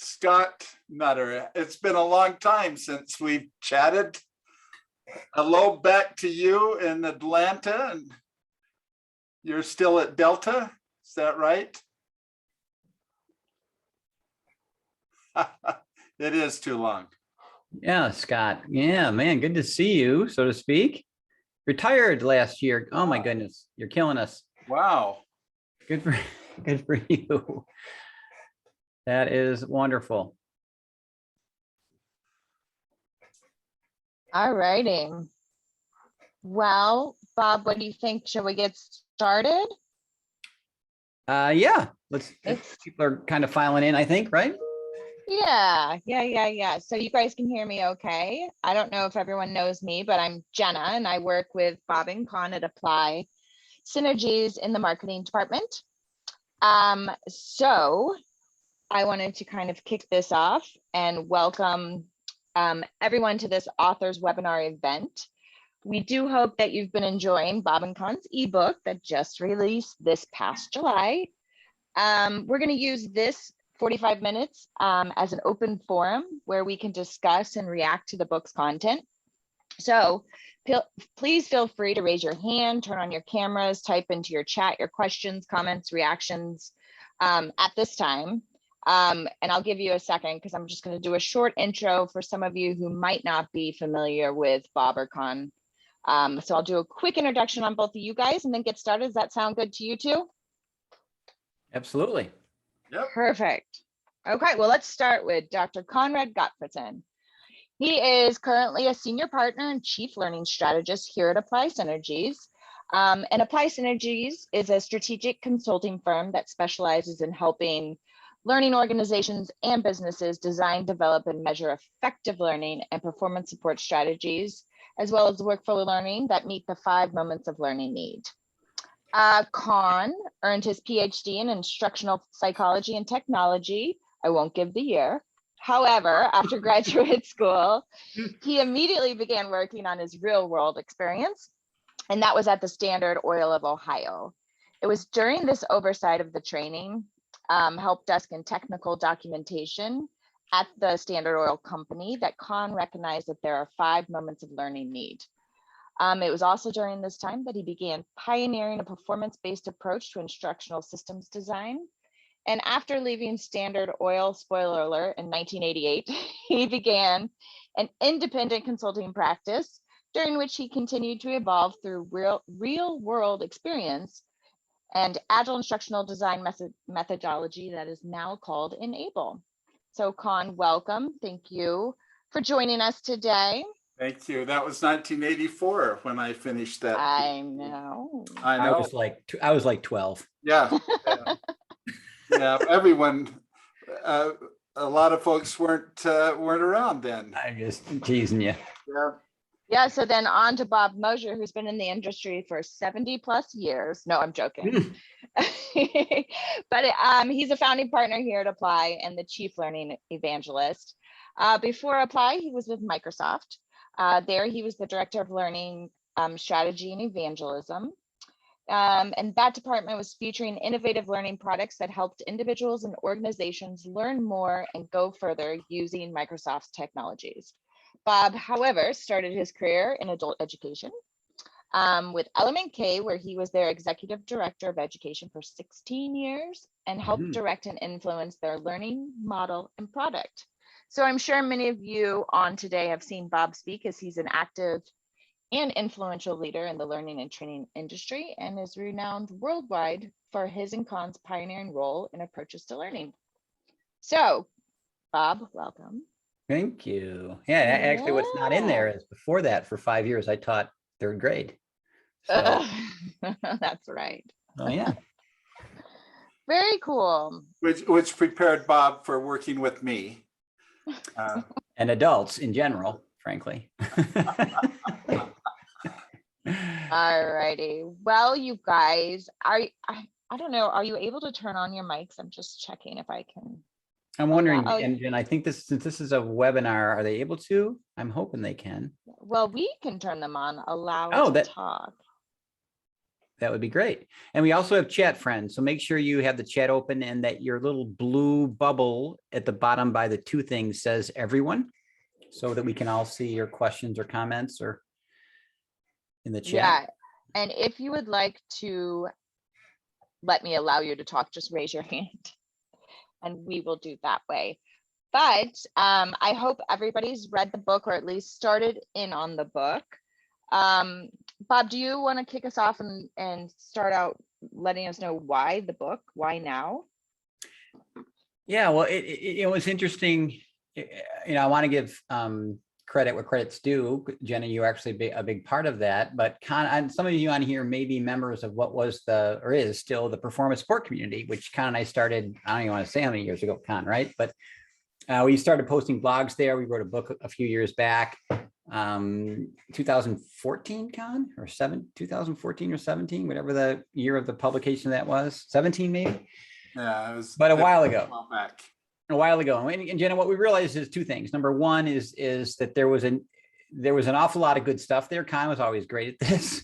Scott Nutter. It's been a long time since we've chatted. Hello back to you in Atlanta, and you're still at Delta, is that right? It is too long. Yeah, Scott. Yeah, man, good to see you, so to speak. Retired last year. Oh my goodness, you're killing us. Wow. Good for you. That is wonderful. All righty. Well, Bob, what do you think? Shall we get started? Yeah, people are kind of filing in, I think, right? Yeah. So you guys can hear me okay. I don't know if everyone knows me, but I'm Jenna and I work with Bob and Con at Apply Synergies in the marketing department. So I wanted to kind of kick this off and welcome everyone to this author's webinar event. We do hope that you've been enjoying Bob and Con's ebook that just released this past July. We're going to use this 45 minutes as an open forum where we can discuss and react to the book's content. So please feel free to raise your hand, turn on your cameras, type into your chat your questions, comments, reactions at this time. And I'll give you a second because I'm just going to do a short intro for some of you who might not be familiar with Bob or Con. So I'll do a quick introduction on both of you guys and then get started. Does that sound good to you too? Absolutely. Yep. Perfect. Okay, well, let's start with Dr. Conrad Gottfredson. He is currently a senior partner and chief learning strategist here at Apply Synergies. And Apply Synergies is a strategic consulting firm that specializes in helping learning organizations and businesses design, develop, and measure effective learning and performance support strategies, as well as workflow learning that meet the 5 moments of learning need. Con earned his PhD in instructional psychology and technology. I won't give the year. However, after graduate school, he immediately began working on his real world experience, and that was at the Standard Oil of Ohio. It was during this oversight of the training, help desk and technical documentation at the Standard Oil Company that Con recognized that there are 5 moments of learning need. It was also during this time that he began pioneering a performance-based approach to instructional systems design. And after leaving Standard Oil, spoiler alert, in 1988, he began an independent consulting practice during which he continued to evolve through real world experience and agile instructional design methodology that is now called Enable. So Con, welcome. Thank you for joining us today. Thank you. That was 1984 when I finished that. I know. I was like 12. Yeah. Yeah, everyone, a lot of folks weren't around then. I'm just teasing you. Yeah, so then on to Bob Mosher, who's been in the industry for 70 plus years. No, I'm joking. But he's a founding partner here at Apply and the chief learning evangelist. Before Apply, he was with Microsoft. There he was the director of learning strategy and evangelism. And that department was featuring innovative learning products that helped individuals and organizations learn more and go further using Microsoft's technologies. Bob, however, started his career in adult education with Element K, where he was their executive director of education for 16 years and helped direct and influence their learning model and product. So I'm sure many of you on today have seen Bob speak, as he's an active and influential leader in the learning and training industry and is renowned worldwide for his and Con's pioneering role in approaches to learning. So, Bob, welcome. Thank you. Yeah, actually what's not in there is before that for 5 years, I taught 3rd grade. So, that's right. Oh yeah. Very cool. Which prepared Bob for working with me. And adults in general, frankly. All righty. Well, you guys, I don't know. Are you able to turn on your mics? I'm just checking if I can. I'm wondering, and I think since this is a webinar, are they able to? I'm hoping they can. Well, we can turn them on, allow to talk. That would be great. And we also have chat friends. So make sure you have the chat open and that your little blue bubble at the bottom by the two things says everyone, so that we can all see your questions or comments or in the chat. Yeah. And if you would like to let me allow you to talk, just raise your hand and we will do that way. But I hope everybody's read the book or at least started in on the book. Bob, do you want to kick us off and start out letting us know why the book, why now? Yeah, well, it was interesting. I want to give credit where credit's due. Jenna, you're actually a big part of that. But and some of you on here may be members of what was or is still the performance support community, which Con and I started, I don't even want to say how many years ago, Con, right? But we started posting blogs there. We wrote a book a few years back, 2014, Con, or 2014 or 17, whatever the year of the publication that was, 17 maybe. Yeah, it was. But a while ago. Back. A while ago. And Jenna, what we realized is two things. Number one is that there was an awful lot of good stuff there. Con was always great at this.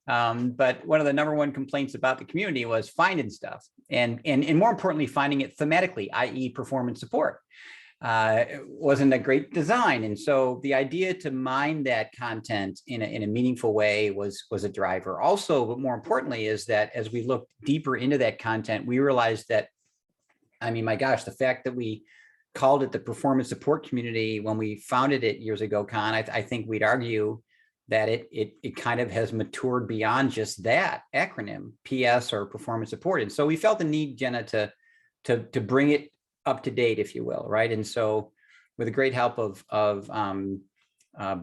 But one of the number one complaints about the community was finding stuff and more importantly, finding it thematically, i.e. performance support. It wasn't a great design. And so the idea to mine that content in a meaningful way was a driver. Also, but more importantly, is that as we looked deeper into that content, we realized that, I mean, my gosh, the fact that we called it the performance support community when we founded it years ago, Con, I think we'd argue that it kind of has matured beyond just that acronym, PS or performance support. And so we felt the need, Jenna, to bring it up to date, if you will, right? And so with the great help of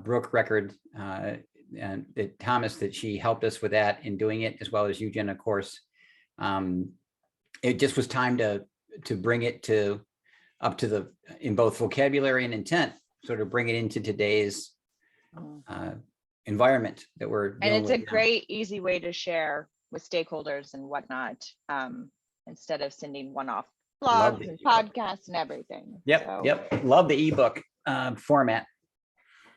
Brooke Record and Thomas, that she helped us with that in doing it, as well as you, Jen, of course. It just was time to bring it up to in both vocabulary and intent, sort of bring it into today's environment that we're dealing and it's with a now. great, easy way to share with stakeholders and whatnot, instead of sending one-off blogs and podcasts and everything. Yep, so, yep. Love the ebook format.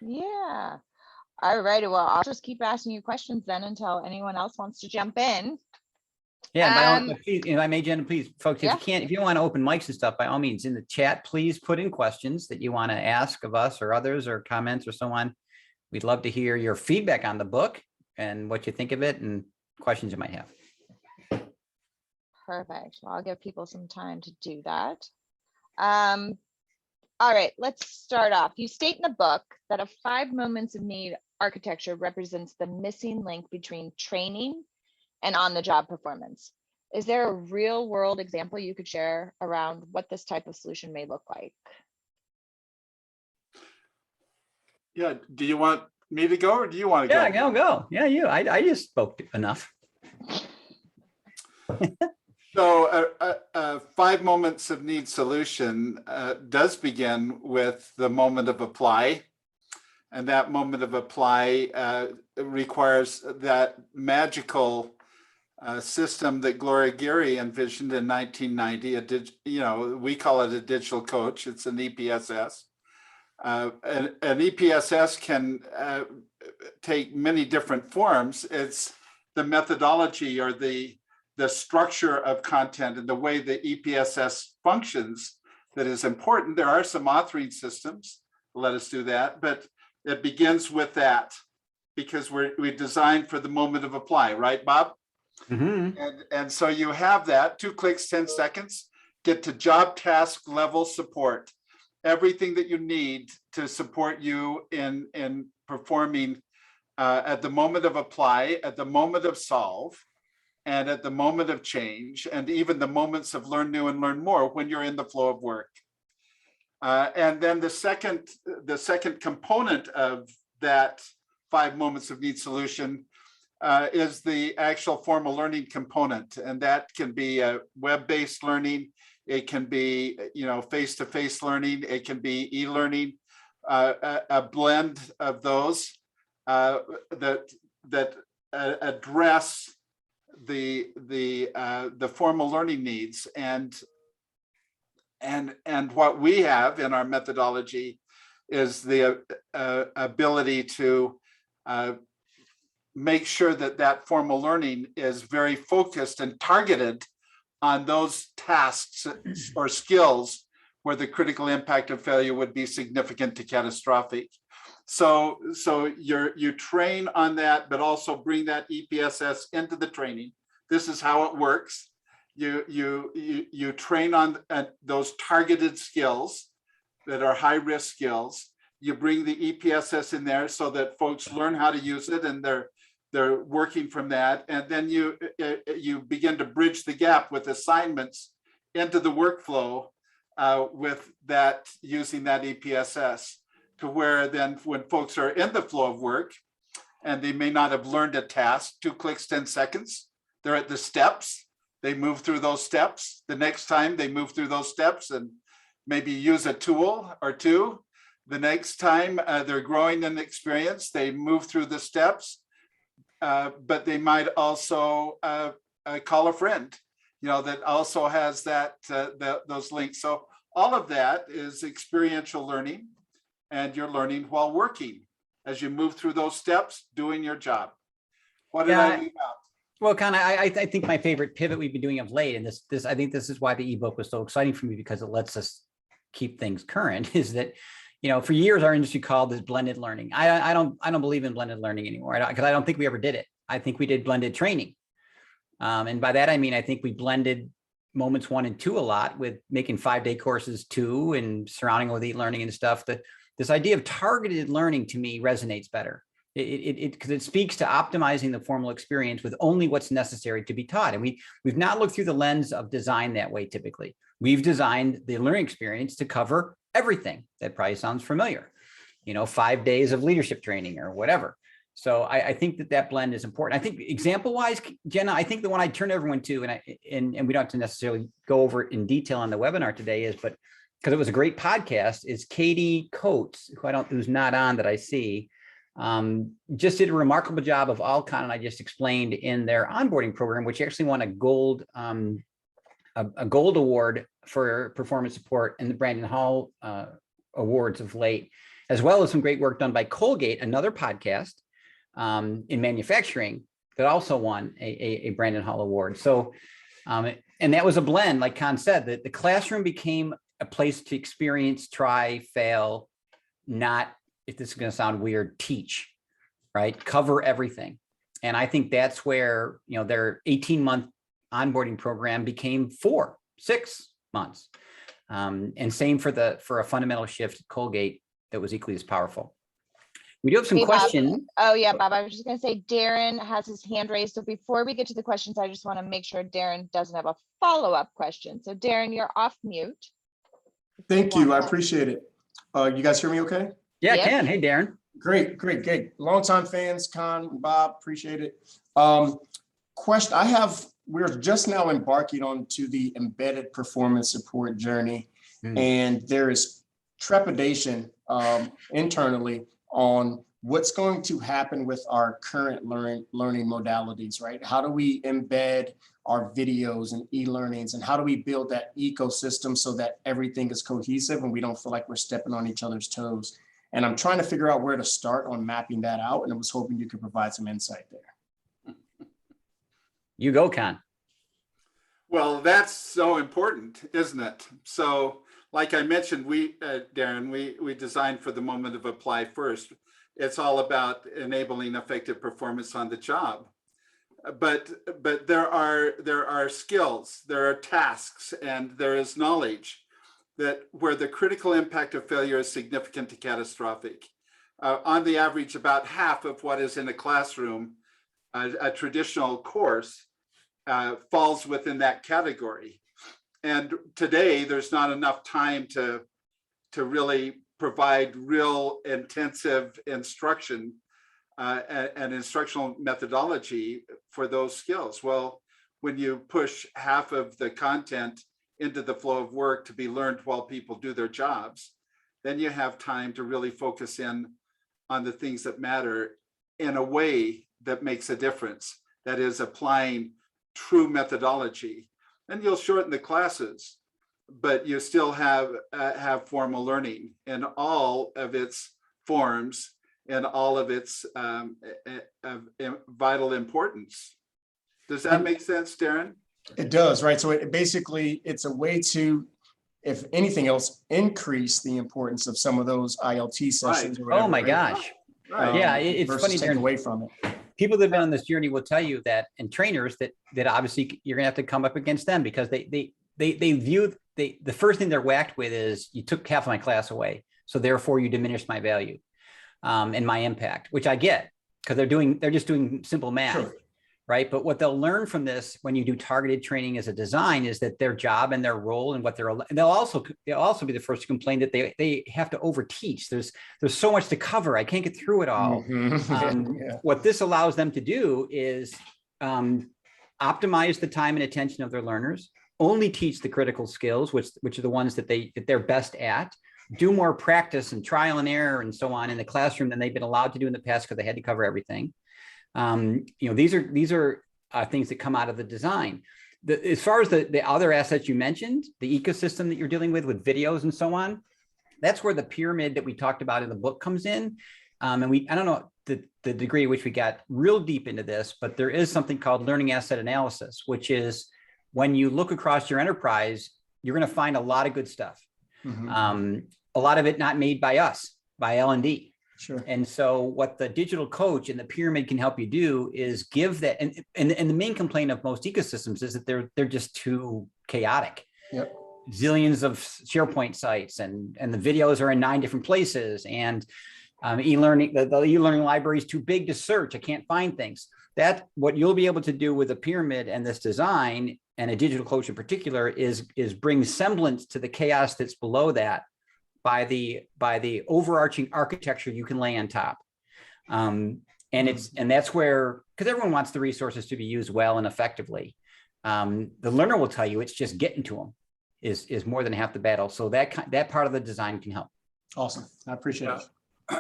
Yeah. All right. Well, I'll just keep asking you questions then until anyone else wants to jump in. Yeah, by all, please, if I may, Jen, please, folks, Yeah. if you don't want to open mics and stuff, by all means, in the chat, please put in questions that you want to ask of us or others, or comments or so on. We'd love to hear your feedback on the book and what you think of it and questions you might have. Perfect. Well, I'll give people some time to do that. All right, let's start off. You state in the book that a 5 moments of need architecture represents the missing link between training and on-the-job performance. Is there a real world example you could share around what this type of solution may look like? Yeah, do you want me to go or do you want to go? Yeah, go. Yeah, you. I just spoke enough. So 5 moments of need solution does begin with the moment of apply. And that moment of apply requires that magical system that Gloria Geary envisioned in 1990. We call it a digital coach. It's an EPSS. An EPSS can take many different forms. It's the methodology or the structure of content and the way the EPSS functions that is important. There are some authoring systems that let us do that, but it begins with that because we designed for the moment of apply, right, Bob? Mm-hmm. And so you have that, 2 clicks, 10 seconds, get to job task level support. Everything that you need to support you in performing at the moment of apply, at the moment of solve, and at the moment of change, and even the moments of learn new and learn more when you're in the flow of work. And then the second component of that 5 moments of need solution is the actual formal learning component, and that can be a web-based learning. It can be face-to-face learning. It can be e-learning. A blend of those that address the formal learning needs, and what we have in our methodology is the ability to make sure that that formal learning is very focused and targeted on those tasks or skills where the critical impact of failure would be significant to catastrophic. So you train on that, but also bring that EPSS into the training. This is how it works. You train on those targeted skills that are high risk skills. You bring the EPSS in there so that folks learn how to use it, and they're working from that. And then you begin to bridge the gap with assignments into the workflow with that, using that EPSS, to where then when folks are in the flow of work and they may not have learned a task, 2 clicks, 10 seconds, they're at the steps, they move through those steps. The next time they move through those steps and maybe use a tool or two. The next time they're growing in experience, they move through the steps, but they might also call a friend, that also has those links. So all of that is experiential learning, and you're learning while working as you move through those steps, doing your job. What did I leave out? Well, kind of, I think my favorite pivot we've been doing of late, and this I think this is why the ebook was so exciting for me, because it lets us keep things current, is that, for years our industry called this blended learning. I don't believe in blended learning anymore, because I don't think we ever did it. I think we did blended training, and by that I mean I think we blended moments 1 and 2 a lot, with making 5-day courses 2 and surrounding with e-learning and stuff. That this idea of targeted learning to me resonates better. Because it speaks to optimizing the formal experience with only what's necessary to be taught. And we've not looked through the lens of design that way. Typically, we've designed the learning experience to cover everything. That probably sounds familiar, 5 days of leadership training or whatever. So I think that blend is important. I think example wise, Jenna, I think the one I turn everyone to, and we don't have to necessarily go over it in detail on the webinar today, but because it was a great podcast, is Katie Coates, who's not on that I see. Just did a remarkable job of all content I just explained in their onboarding program, which actually won a gold award for performance support in the Brandon Hall awards of late, as well as some great work done by Colgate, another podcast in manufacturing that also won a Brandon Hall award. So, and that was a blend, like Con said, that the classroom became a place to experience, try, fail, not, if this is going to sound weird, teach, right? Cover everything. And I think that's where, their 18-month onboarding program became 4, 6 months. And same for a fundamental shift at Colgate that was equally as powerful. We do have some questions. Oh yeah, Bob, I was just going to say, Darren has his hand raised. So before we get to the questions, I just want to make sure Darren doesn't have a follow-up question. So Darren, you're off mute. Thank you. I appreciate it. You guys hear me okay? Yeah, Yep. I can. Hey, Darren. Great. Longtime fans, Con, Bob, appreciate it. Question, we're just now embarking onto the embedded performance support journey, and there is trepidation internally on what's going to happen with our current learning modalities, right? How do we embed our videos and e-learnings, and how do we build that ecosystem so that everything is cohesive and we don't feel like we're stepping on each other's toes? And I'm trying to figure out where to start on mapping that out, and I was hoping you could provide some insight there. You go, Con. Well, that's so important, isn't it? So, like I mentioned, Darren, we designed for the moment of apply first. It's all about enabling effective performance on the job. But there are skills, there are tasks, and there is knowledge that where the critical impact of failure is significant to catastrophic. On the average, about half of what is in a classroom, a traditional course, falls within that category. And today, there's not enough time to really provide real intensive instruction and instructional methodology for those skills. Well, when you push half of the content into the flow of work to be learned while people do their jobs, then you have time to really focus in on the things that matter in a way that makes a difference, that is applying true methodology. And you'll shorten the classes, but you still have formal learning in all of its forms in all of its vital importance. Does that make sense, Darren? It does, right? So it basically, it's a way to, if anything else, increase the importance of some of those ILT sessions. Or whatever, Oh my right? gosh. Right. Yeah, it's versus funny, take Darren. away from it. People that have been on this journey will tell you that, and trainers that obviously you're gonna have to come up against them, because they view the first thing they're whacked with is, you took half of my class away, so therefore you diminished my value and my impact, which I get, because they're just doing simple math. Sure. Right. But what they'll learn from this when you do targeted training as a design is that their job and their role and what and they'll also be the first to complain that they have to overteach. There's so much to cover. I can't get through it all. Yeah. What this allows them to do is optimize the time and attention of their learners, only teach the critical skills, which are the ones that they're best at, do more practice and trial and error and so on in the classroom than they've been allowed to do in the past, because they had to cover everything. These are things that come out of the design. As far as the other assets you mentioned, the ecosystem that you're dealing with videos and so on, that's where the pyramid that we talked about in the book comes in. And I don't know the degree to which we got real deep into this, but there is something called learning asset analysis, which is when you look across your enterprise, you're going to find a lot of good stuff. A lot of it not made by us, by L&D. Sure. And so what the digital coach and the pyramid can help you do is give that. And the main complaint of most ecosystems is that they're just too chaotic. Yep. Zillions of SharePoint sites and the videos are in 9 different places. And e-learning, the e-learning library is too big to search. I can't find things. That what you'll be able to do with a pyramid and this design, and a digital coach in particular, is bring semblance to the chaos that's below that by the overarching architecture you can lay on top. And that's where, because everyone wants the resources to be used well and effectively. The learner will tell you it's just getting to them is more than half the battle. So that part of the design can help. Awesome. I appreciate it.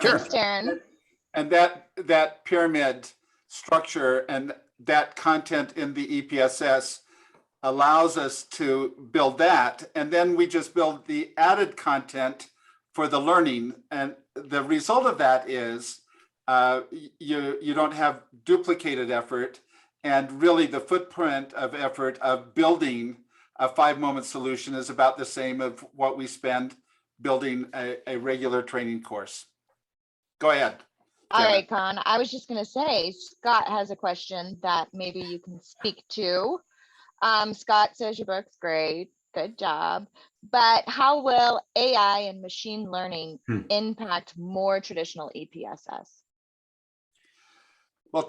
Sure. Thanks, Darren. And that pyramid structure and that content in the EPSS allows us to build that. And then we just build the added content for the learning. And the result of that is you don't have duplicated effort, and really the footprint of effort of building a 5-moment solution is about the same of what we spend building a regular training course. Go ahead. All right, Con. I was just going to say, Scott has a question that maybe you can speak to. Scott says your book's great. Good job. But how will AI and machine learning impact more traditional EPSS? Well,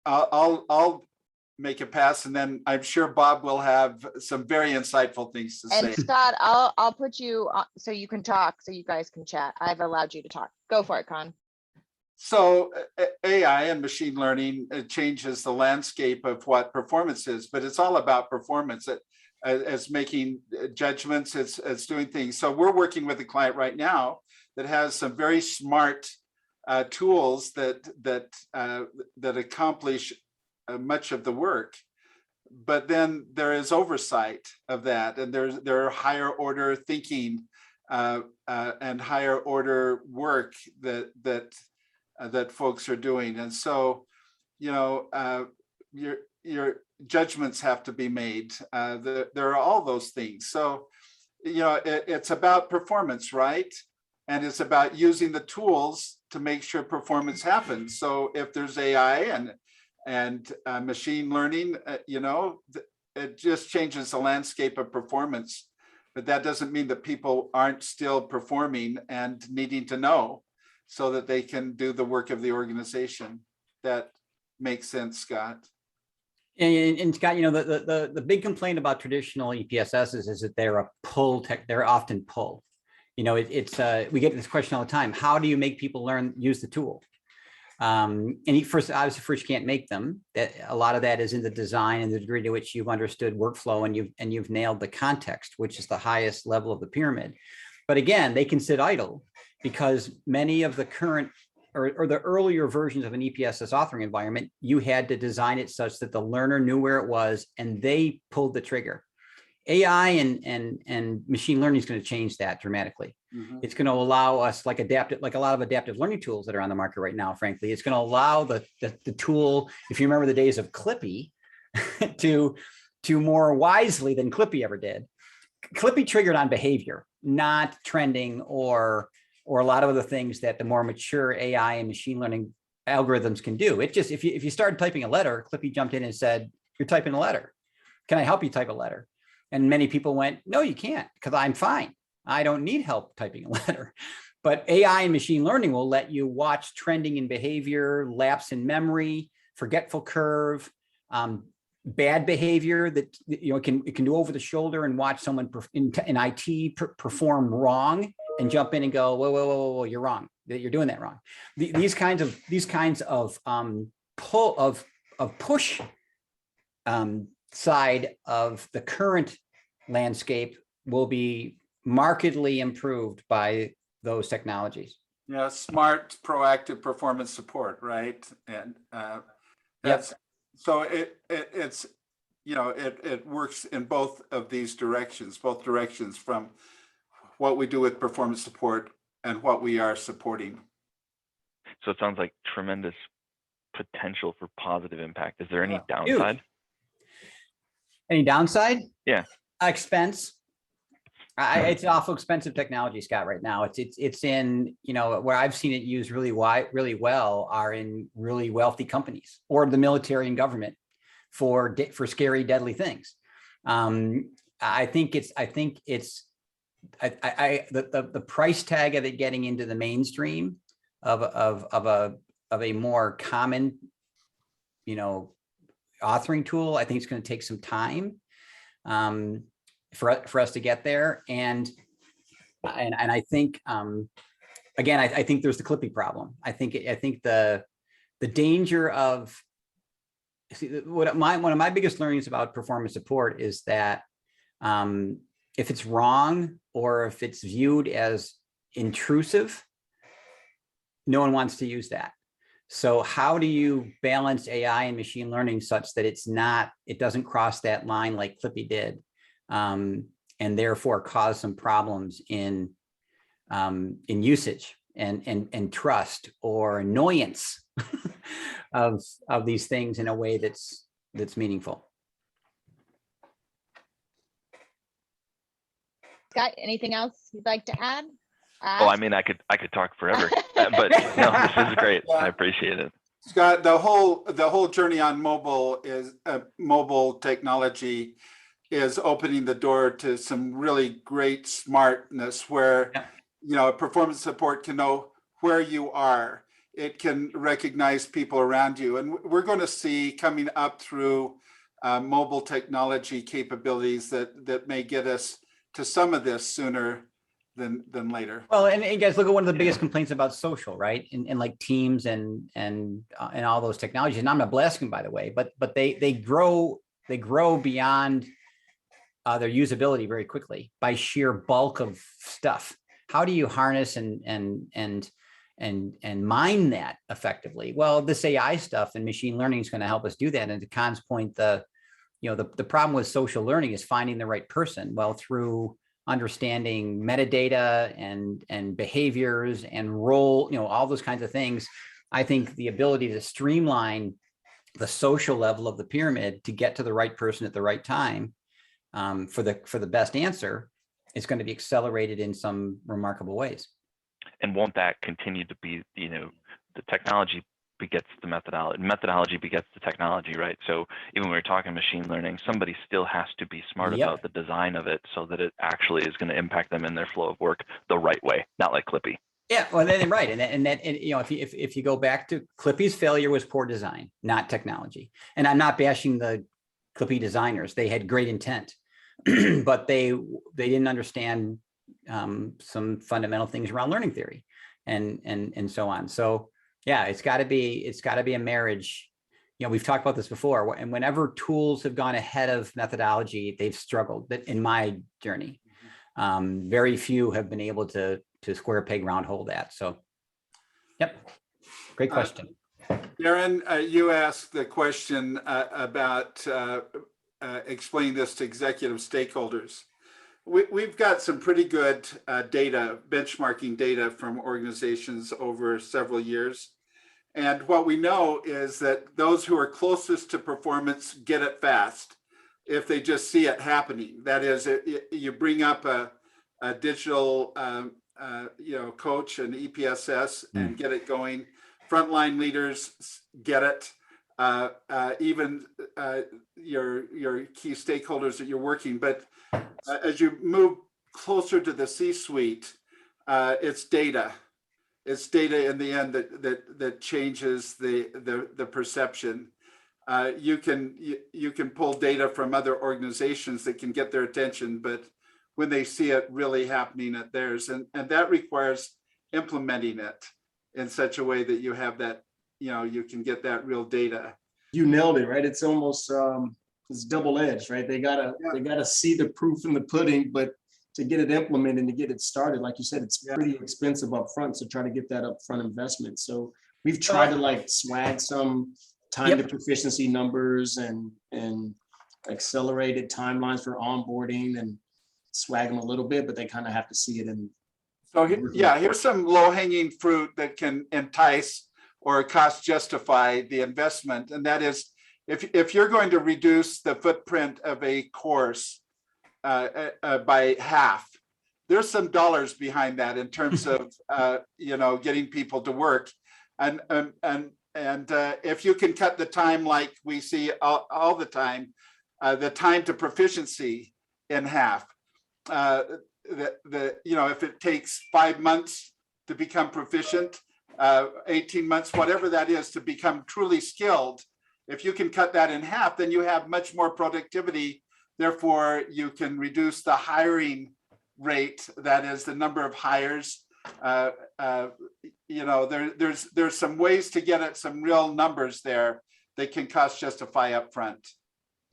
I'll make a pass, and then I'm sure Bob will have some very insightful things to say. And Scott, I'll put you on so you can talk, so you guys can chat. I've allowed you to talk. Go for it, Con. So AI and machine learning changes the landscape of what performance is, but it's all about performance. As making judgments, it's doing things. So we're working with a client right now that has some very smart tools that accomplish much of the work, but then there is oversight of that, and there are higher order thinking and higher order work that folks are doing. And so, your judgments have to be made. There are all those things. So, it's about performance, right? And it's about using the tools to make sure performance happens. So if there's AI and machine learning, it just changes the landscape of performance. But that doesn't mean that people aren't still performing and needing to know so that they can do the work of the organization. That makes sense, Scott. And Scott, the big complaint about traditional EPSSs is that they're they're often pull. We get this question all the time. How do you make people use the tool? And first you can't make them. A lot of that is in the design and the degree to which you've understood workflow and you've nailed the context, which is the highest level of the pyramid. But again, they can sit idle because many of the current or the earlier versions of an EPSS authoring environment, you had to design it such that the learner knew where it was and they pulled the trigger. AI and machine learning is going to change that dramatically. It's going to allow us, like a lot of adaptive learning tools that are on the market right now, frankly, it's going to allow the tool, if you remember the days of Clippy, to more wisely than Clippy ever did. Clippy triggered on behavior, not trending or a lot of other things that the more mature AI and machine learning algorithms can do. It just, if you started typing a letter, Clippy jumped in and said, "You're typing a letter. Can I help you type a letter?" And many people went, "No, you can't, because I'm fine. I don't need help typing a letter." But AI and machine learning will let you watch trending in behavior, lapse in memory, forgetful curve, bad behavior that it can do over the shoulder and watch someone in IT perform wrong and jump in and go, "Whoa, whoa, whoa, whoa, you're wrong. You're doing that wrong." These kinds of push side of the current landscape will be markedly improved by those technologies. Yeah, smart, proactive performance support, right? And that's so it's it works in both of these directions, from what we do with performance support and what we are supporting. So it sounds like tremendous potential for positive impact. Is there any downside? Huge. Any downside? Yeah. Expense. It's awful expensive technology, Scott, right now. It's in, where I've seen it used really well are in really wealthy companies or the military and government for scary, deadly things. I think the price tag of it getting into the mainstream of a more common, authoring tool, I think it's going to take some time for us to get there. And I think, again, I think there's the Clippy problem. I think the danger of, one of my biggest learnings about performance support is that if it's wrong or if it's viewed as intrusive, no one wants to use that. So how do you balance AI and machine learning such that it doesn't cross that line like Clippy did, and therefore cause some problems in usage and trust or annoyance of these things in a way that's meaningful. Scott, anything else you'd like to add? Oh, I mean, I could talk forever, but no, this is great. I appreciate it. Scott, the whole journey on mobile technology is opening the door to some really great smartness where, performance support can know where you are. It can recognize people around you. And we're going to see coming up through mobile technology capabilities that may get us to some of this sooner than later. Well, and you guys look at one of the biggest complaints about social, right? And like Teams and all those technologies. And I'm not blasting, by the way, but they grow beyond their usability very quickly by sheer bulk of stuff. How do you harness and mine that effectively? Well, this AI stuff and machine learning is going to help us do that. And to Con's point, the problem with social learning is finding the right person. Well, through understanding metadata and behaviors and role, all those kinds of things, I think the ability to streamline the social level of the pyramid to get to the right person at the right time for the best answer is going to be accelerated in some remarkable ways. And won't that continue to be, the technology begets the methodology begets the technology, right? So even when we're talking machine learning, somebody still has to be smart about the design of it so that it actually is going to impact them in their flow of work the right way, not like Clippy. Yeah, well, then right, and if you go back to Clippy's failure was poor design, not technology. And I'm not bashing the Clippy designers; they had great intent, but they didn't understand some fundamental things around learning theory, and so on. So yeah, it's got to be a marriage. We've talked about this before, and whenever tools have gone ahead of methodology, they've struggled. But in my journey, very few have been able to square peg round hole that. So, yep, great question. Darren, you asked the question about explain this to executive stakeholders. We've got some pretty good data, benchmarking data from organizations over several years. And what we know is that those who are closest to performance get it fast if they just see it happening. That is, you bring up a digital coach, an EPSS, and get it going. Frontline leaders get it. Even your key stakeholders that you're working. But as you move closer to the C-suite, it's data. It's data in the end that changes the perception. You can pull data from other organizations that can get their attention, but when they see it really happening at theirs, and that requires implementing it in such a way that you have that, you can get that real data. You nailed it, right? It's almost it's double-edged, right? They gotta see the proof in the pudding, but to get it implemented and to get it started, like you said, it's pretty expensive up front. So try to get that upfront investment. So we've tried to like swag some time to proficiency numbers and accelerated timelines for onboarding and swag them a little bit, but they kind of have to see it in. So here's some low-hanging fruit that can entice or cost justify the investment. And that is, if you're going to reduce the footprint of a course by half, there's some dollars behind that in terms of getting people to work, and if you can cut the time, like we see all the time, the time to proficiency in half. If it takes 5 months to become proficient, 18 months, whatever that is, to become truly skilled, if you can cut that in half, then you have much more productivity. Therefore, you can reduce the hiring rate, that is the number of hires. There's some ways to get at some real numbers there that can cost justify up front.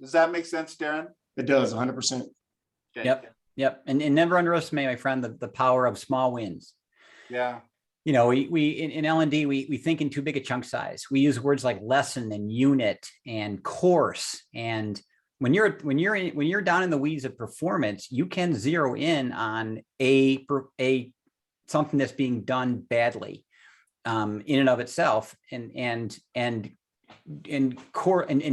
Does that make sense, Darren? It does, 100%. Okay. Yep. And never underestimate, my friend, the power of small wins. Yeah. We in L&D, we think in too big a chunk size. We use words like lesson and unit and course. And when you're down in the weeds of performance, you can zero in on something that's being done badly in and of itself, and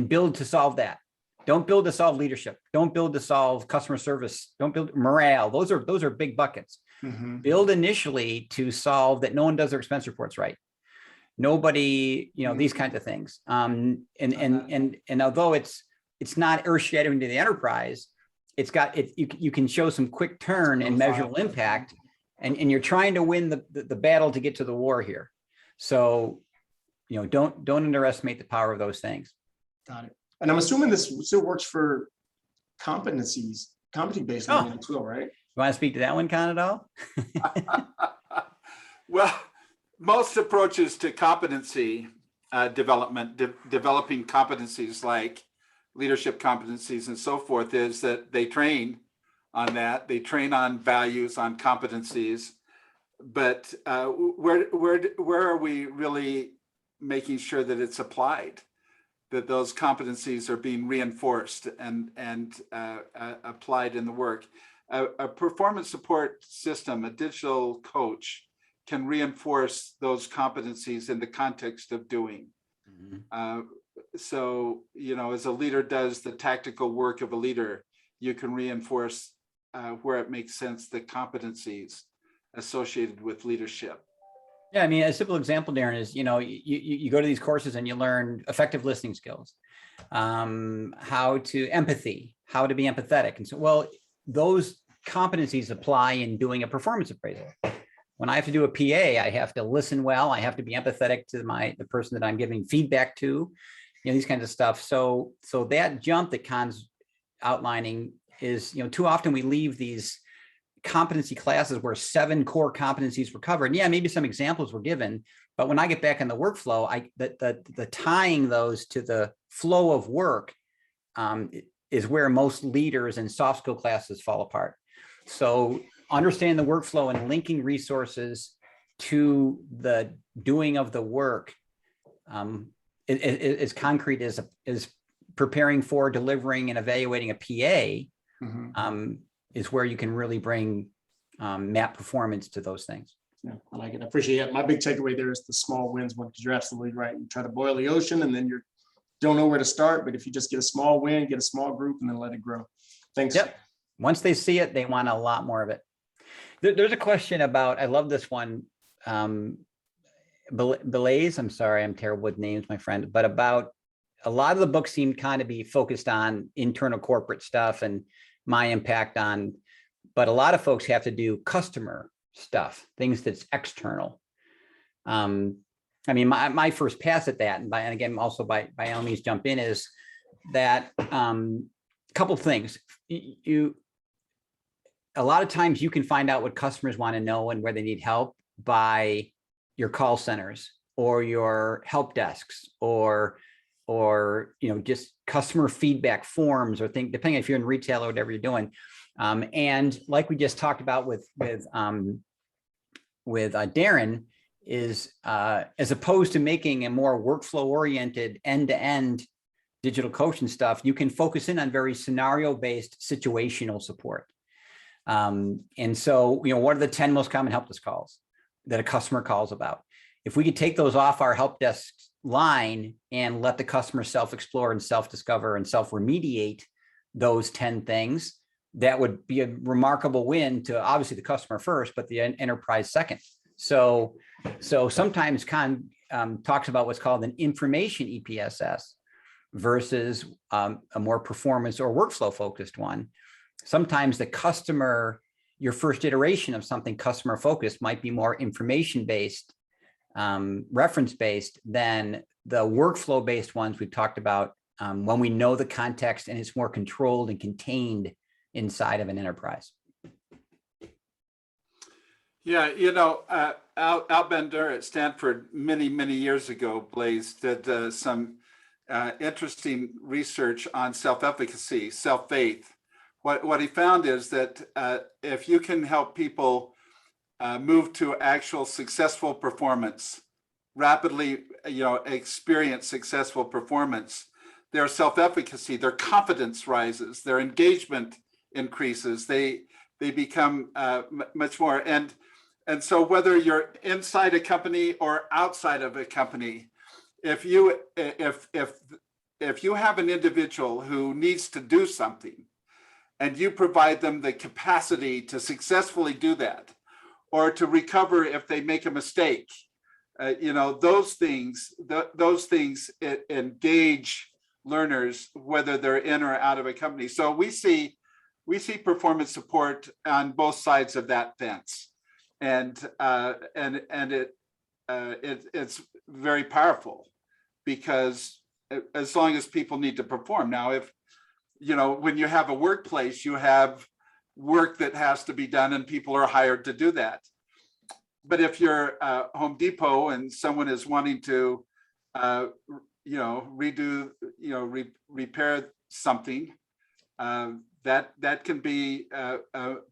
build to solve that. Don't build to solve leadership. Don't build to solve customer service. Don't build morale. Those are big buckets. Mm-hmm. Build initially to solve that no one does their expense reports right. Nobody, these kinds of things. And although it's not earth-shattering to the enterprise, you can show some quick turn and measurable impact, and you're trying to win the battle to get to the war here. So, don't underestimate the power of those things. Got it. And I'm assuming this still works for competency-based learning as well, right? You want to speak to that one, Con, at all? Well, most approaches to competency development, developing competencies like leadership competencies and so forth, is that they train on that. They train on values, on competencies. But where are we really making sure that it's applied, that those competencies are being reinforced and applied in the work? A performance support system, a digital coach, can reinforce those competencies in the context of doing. Mm-hmm. So, as a leader does the tactical work of a leader, you can reinforce where it makes sense the competencies associated with leadership. Yeah, I mean, a simple example, Darren, is, you go to these courses and you learn effective listening skills, how to empathy, how to be empathetic. And so, well, those competencies apply in doing a performance appraisal. When I have to do a PA, I have to listen well. I have to be empathetic to the person that I'm giving feedback to, these kinds of stuff. So that jump that Con's outlining is, too often we leave these competency classes where 7 core competencies were covered. Yeah, maybe some examples were given, but when I get back in the workflow, the tying those to the flow of work is where most leaders and soft skill classes fall apart. So understanding the workflow and linking resources to the doing of the work is concrete as preparing for, delivering, and evaluating a PA Mhm. is where you can really bring map performance to those things. Yeah, I like it. I appreciate it. My big takeaway there is the small wins one, because you're absolutely right. You try to boil the ocean and then you don't know where to start. But if you just get a small win, get a small group, and then let it grow. Thanks. Yep. Once they see it, they want a lot more of it. There's a question about, I love this one. Belays, I'm sorry, I'm terrible with names, my friend, but about a lot of the books seem kind of be focused on internal corporate stuff and my impact on, but a lot of folks have to do customer stuff, things that's external. I mean, my first pass at that, and again, also by all means jump in, is that couple of things. A lot of times you can find out what customers want to know and where they need help by your call centers or your help desks or just customer feedback forms or things, depending if you're in retail or whatever you're doing. And like we just talked about with Darren, is as opposed to making a more workflow oriented end-to-end digital coaching stuff, you can focus in on very scenario-based situational support. And so, what are the 10 most common help desk calls that a customer calls about? If we could take those off our help desk line and let the customer self-explore and self-discover and self-remediate those 10 things, that would be a remarkable win to obviously the customer first, but the enterprise second. So sometimes Con talks about what's called an information EPSS versus a more performance or workflow focused one. Sometimes the customer, your first iteration of something customer focused might be more information based, reference based than the workflow based ones we've talked about when we know the context and it's more controlled and contained inside of an enterprise. Yeah, Al Bender at Stanford many years ago, Blaze, did some interesting research on self-efficacy, self-faith. What he found is that if you can help people move to actual successful performance, rapidly, experience successful performance, their self-efficacy, their confidence rises, their engagement increases, they become much more. And so whether you're inside a company or outside of a company, if you have an individual who needs to do something and you provide them the capacity to successfully do that or to recover if they make a mistake, those things engage learners, whether they're in or out of a company. So we see performance support on both sides of that fence. And it's very powerful because as long as people need to perform. Now, if when you have a workplace, you have work that has to be done and people are hired to do that. But if you're Home Depot and someone is wanting to repair something, that can be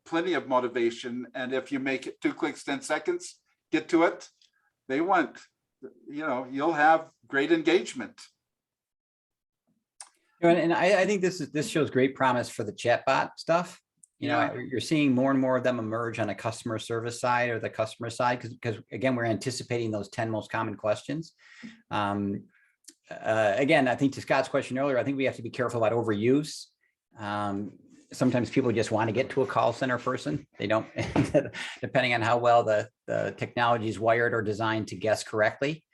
plenty of motivation. And if you make it 2 clicks, 10 seconds, get to it, you'll have great engagement. And I think this shows great promise for the chatbot stuff. You're seeing more and more of them emerge on a customer service side or the customer side, because again, we're anticipating those 10 most common questions. Again, I think to Scott's question earlier, I think we have to be careful about overuse. Sometimes people just want to get to a call center person. They don't, depending on how well the technology is wired or designed to guess correctly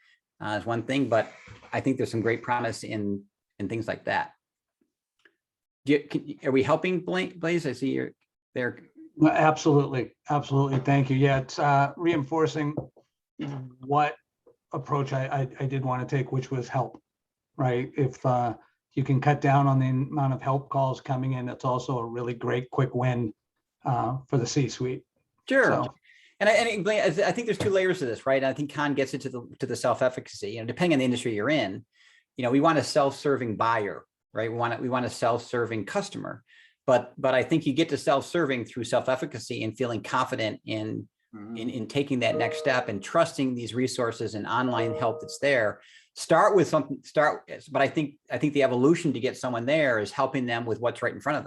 is one thing, but I think there's some great promise in things like that. Are we helping Blaze? I see you're there. Absolutely. Thank you. Yeah, it's reinforcing what approach I did want to take, which was help, right? If you can cut down on the amount of help calls coming in, that's also a really great quick win for the C-suite. Sure. So, And I think there's 2 layers to this, right? And I think Con gets it to the self-efficacy. Depending on the industry you're in, we want a self-serving buyer, right? We want a self-serving customer, but I think you get to self-serving through self-efficacy and feeling confident in taking that next step and trusting these resources and online help that's there. start with something, but I think the evolution to get someone there is helping them with what's right in front of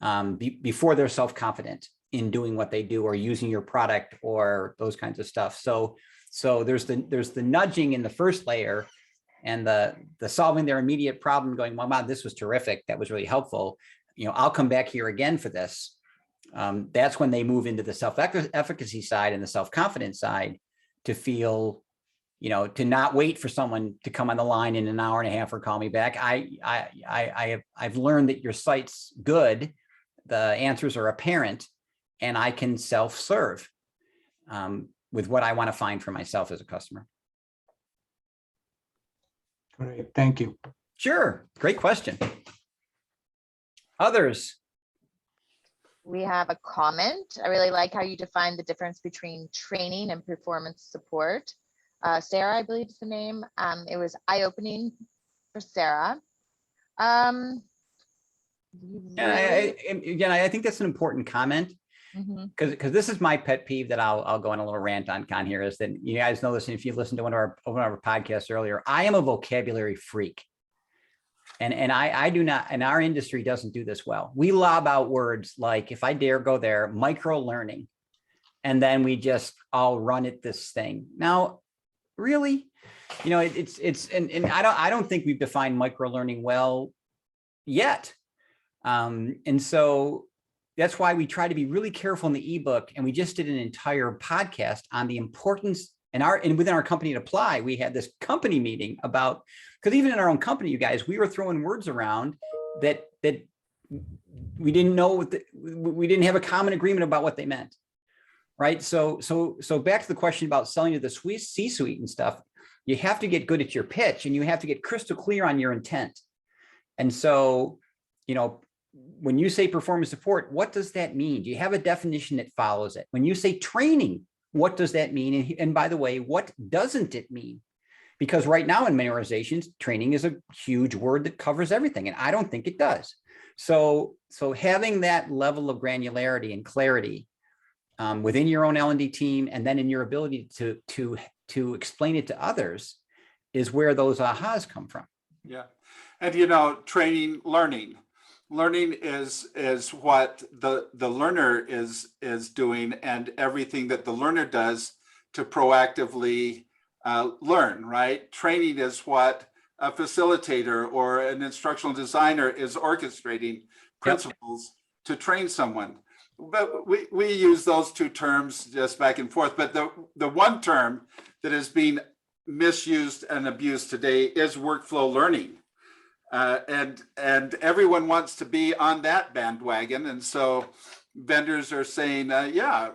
them, before they're self-confident in doing what they do or using your product or those kinds of stuff. So there's the nudging in the first layer, and the solving their immediate problem, going, well, wow, this was terrific, that was really helpful, I'll come back here again for this. That's when they move into the self-efficacy side and the self-confidence side, to feel, to not wait for someone to come on the line in an hour and a half or call me back. I've learned that your site's good, the answers are apparent, and I can self-serve with what I want to find for myself as a customer. Great, thank you. Sure, great question. Others? We have a comment. I really like how you define the difference between training and performance support. Sarah, I believe is the name. It was eye-opening for Sarah. Yeah, again, I think that's an important comment, because this is my pet peeve that I'll go on a little rant on, Con, here, is that you guys know this, and if you listened to one of our podcasts earlier, I am a vocabulary freak. And I do not, and our industry doesn't do this well. We lob out words like, if I dare go there, micro learning, and then we just all run at this thing. Now, really, and I don't think we've defined micro learning well yet. And so that's why we try to be really careful in the ebook. And we just did an entire podcast on the importance, and within our company at Apply, we had this company meeting about, because even in our own company, you guys, we were throwing words around that we didn't know we didn't have a common agreement about what they meant. Right. So back to the question about selling to the C-suite and stuff, you have to get good at your pitch, and you have to get crystal clear on your intent. And so, when you say performance support, what does that mean? Do you have a definition that follows it? When you say training, what does that mean? And by the way, what doesn't it mean? Because right now in many organizations, training is a huge word that covers everything, and I don't think it does. So having that level of granularity and clarity within your own L&D team, and then in your ability to explain it to others, is where those ahas come from. Yeah, and training, learning is what the learner is doing, and everything that the learner does to proactively learn. Right, training is what a facilitator or an instructional designer is orchestrating principles to train someone. But we use those two terms just back and forth. But the one term that is being misused and abused today is workflow learning. And everyone wants to be on that bandwagon. And so vendors are saying, yeah,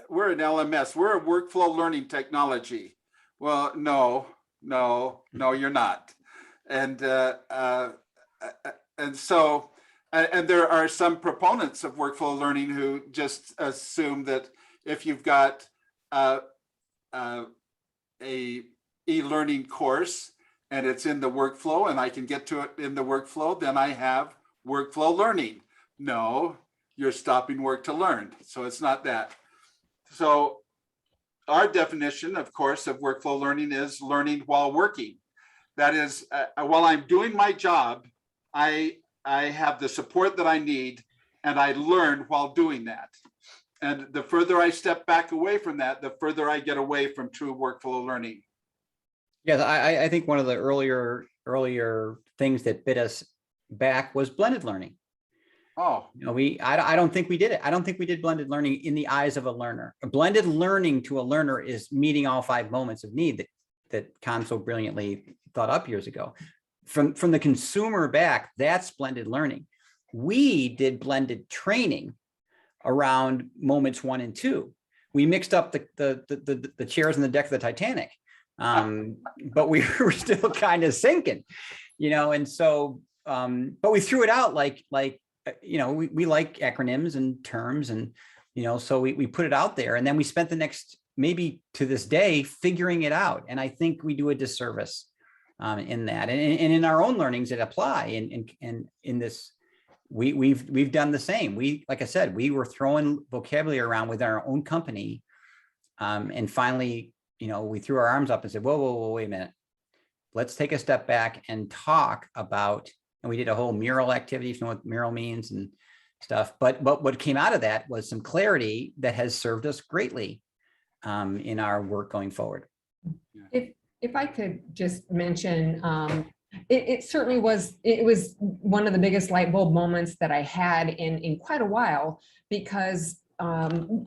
we're an LMS, we're a workflow learning technology. Well, no, you're not. And so there are some proponents of workflow learning who just assume that if you've got a e-learning course and it's in the workflow and I can get to it in the workflow, then I have workflow learning. No, you're stopping work to learn. So it's not that. So our definition, of course, of workflow learning is learning while working. That is, while I'm doing my job, I have the support that I need, and I learn while doing that. And the further I step back away from that, the further I get away from true workflow learning. Yeah, I think one of the earlier things that bit us back was blended learning. Oh, I don't think we did it. I don't think we did blended learning in the eyes of a learner. A blended learning to a learner is meeting all 5 moments of need that Con so brilliantly thought up years ago. From the consumer back, that's blended learning. We did blended training around moments 1 and 2. We mixed up the chairs on the deck of the Titanic, but we were still kind of sinking, and so, but we threw it out like we like acronyms and terms, and so we put it out there, and then we spent the next, maybe to this day, figuring it out. And I think we do a disservice in that, and in our own learnings that apply, and in this, we've done the same. Like I said, we were throwing vocabulary around with our own company, and finally, we threw our arms up and said, whoa, wait a minute. let's take a step back and talk about, and we did a whole mural activity, if you know what mural means and stuff. But what came out of that was some clarity that has served us greatly in our work going forward. If I could just mention, it certainly was, it was one of the biggest light bulb moments that I had in quite a while, because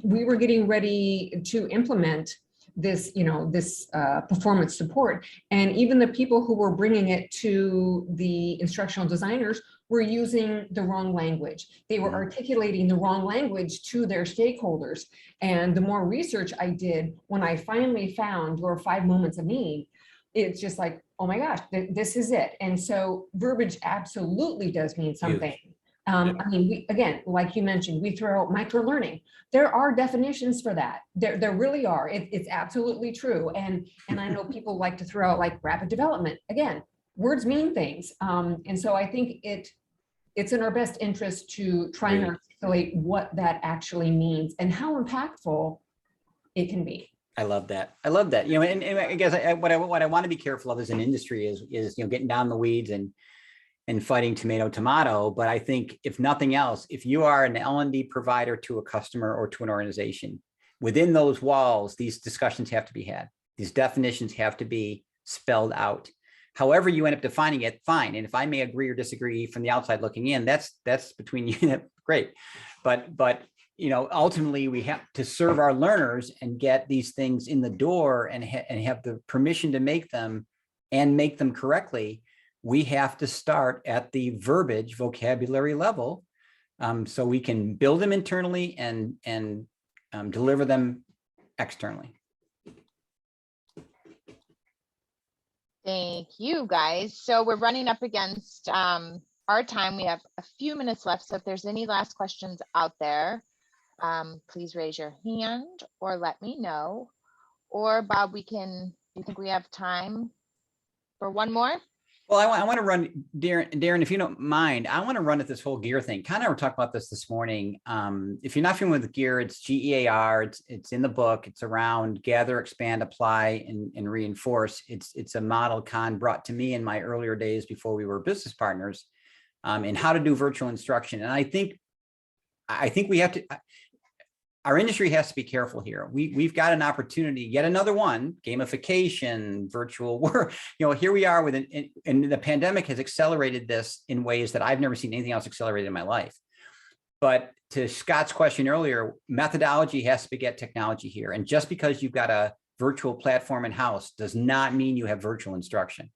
we were getting ready to implement this, this performance support. And even the people who were bringing it to the instructional designers were using the wrong language. They were articulating the wrong language to their stakeholders. And the more research I did, when I finally found your 5 moments of need, it's just like, oh my gosh, this is it. And so verbiage absolutely does mean something. I mean, again, like you mentioned, we throw out micro-learning. There are definitions for that. There really are. It's absolutely true. And I know people like to throw out like rapid development. Again, words mean things. And so I think it's in our best interest to try and articulate what that actually means and how impactful it can be. I love that. I love that. And I guess what I want to be careful of as an industry is getting down the weeds and fighting tomato. But I think if nothing else, if you are an L&D provider to a customer or to an organization, within those walls, these discussions have to be had. These definitions have to be spelled out. However you end up defining it, fine. And if I may agree or disagree from the outside looking in, that's between you. Great. But ultimately we have to serve our learners and get these things in the door and have the permission to make them and make them correctly. We have to start at the verbiage vocabulary level, so we can build them internally and deliver them externally. Thank you, guys. So we're running up against our time. We have a few minutes left. So if there's any last questions out there, please raise your hand or let me know. Or Bob, do you think we have time for one more? Well, I want to run, Darren, if you don't mind, I want to run at this whole gear thing. Kind of were talking about this morning. If you're not familiar with gear, it's GEAR. It's in the book. It's around gather, expand, apply, and reinforce. It's a model Con brought to me in my earlier days before we were business partners, in how to do virtual instruction. And I think we have to. Our industry has to be careful here. We've got an opportunity, yet another one, gamification, virtual work. Here we are and the pandemic has accelerated this in ways that I've never seen anything else accelerated in my life. But to Scott's question earlier, methodology has to beget technology here. And just because you've got a virtual platform in-house does not mean you have virtual instruction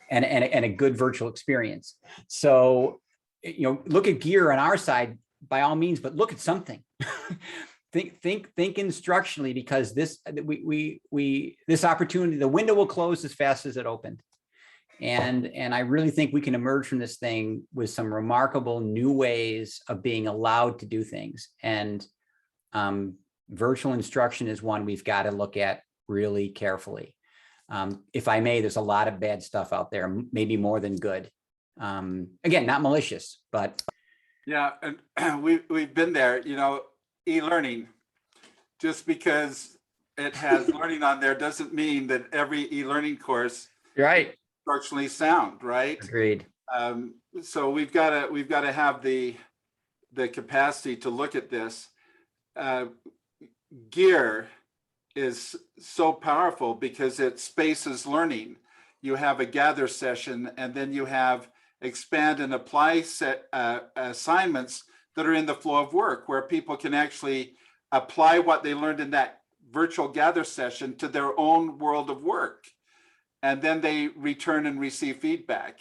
and a good virtual experience. So, look at gear on our side by all means, but look at something. Think instructionally, because this opportunity, the window will close as fast as it opened. And I really think we can emerge from this thing with some remarkable new ways of being allowed to do things. And virtual instruction is one we've got to look at really carefully. If I may, there's a lot of bad stuff out there, maybe more than good. Again, not malicious, but. Yeah, and we've been there, e-learning. Just because it has learning on there doesn't mean that every e-learning course is structurally sound, right? Agreed. So we've got to have the capacity to look at this. Gear is so powerful because it spaces learning. You have a gather session, and then you have expand and apply set assignments that are in the flow of work, where people can actually apply what they learned in that virtual gather session to their own world of work. And then they return and receive feedback,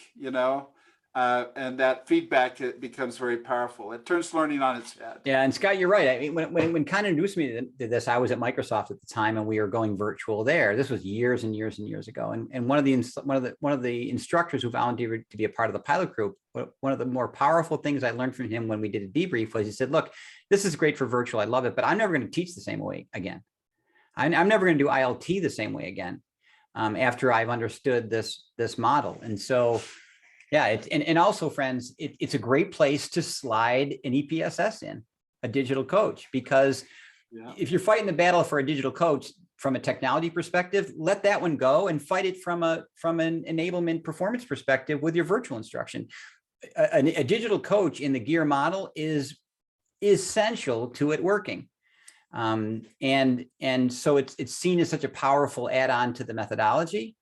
and that feedback, it becomes very powerful. It turns learning on its head. Yeah, and Scott, you're right. I mean, when Con introduced me to this, I was at Microsoft at the time, and we were going virtual there. This was years and years and years ago. And one of the instructors who volunteered to be a part of the pilot group, one of the more powerful things I learned from him when we did a debrief was he said, "Look, this is great for virtual. I love it, but I'm never going to teach the same way again. I'm never going to do ILT the same way again after I've understood this model." And so. Yeah, and also, friends, it's a great place to slide an EPSS in, a digital coach, because if you're fighting the battle for a digital coach from a technology perspective, let that one go and fight it from an enablement performance perspective with your virtual instruction. A digital coach in the gear model is essential to it working. And so it's seen as such a powerful add-on to the methodology,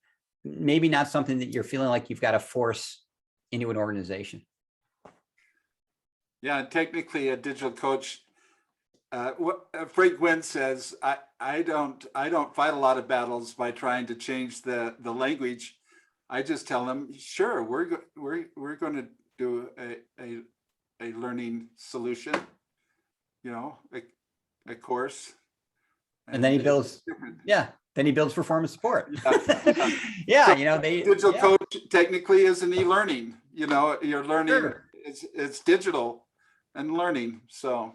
maybe not something that you're feeling like you've got to force into an organization. Yeah, and technically a digital coach, what Frank Gwynn says, I don't fight a lot of battles by trying to change the language. I just tell them, sure, we're going to do a learning solution, a course. And then he builds, then he builds performance support. Yeah, So digital coach technically is an e-learning, you're learning, Sure. it's digital and learning, so.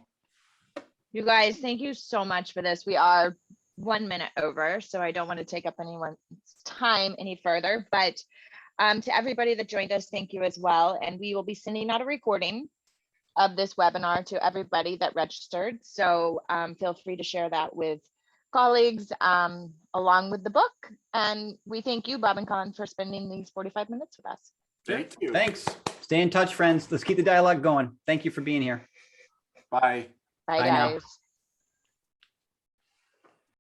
You guys, thank you so much for this. We are 1 minute over, so I don't want to take up anyone's time any further, but to everybody that joined us, thank you as well. And we will be sending out a recording of this webinar to everybody that registered. So feel free to share that with colleagues along with the book. And we thank you, Bob and Con, for spending these 45 minutes with us. Thank you. Thanks. Stay in touch, friends. Let's keep the dialogue going. Thank you for being here. Bye. Bye, Bye now. guys.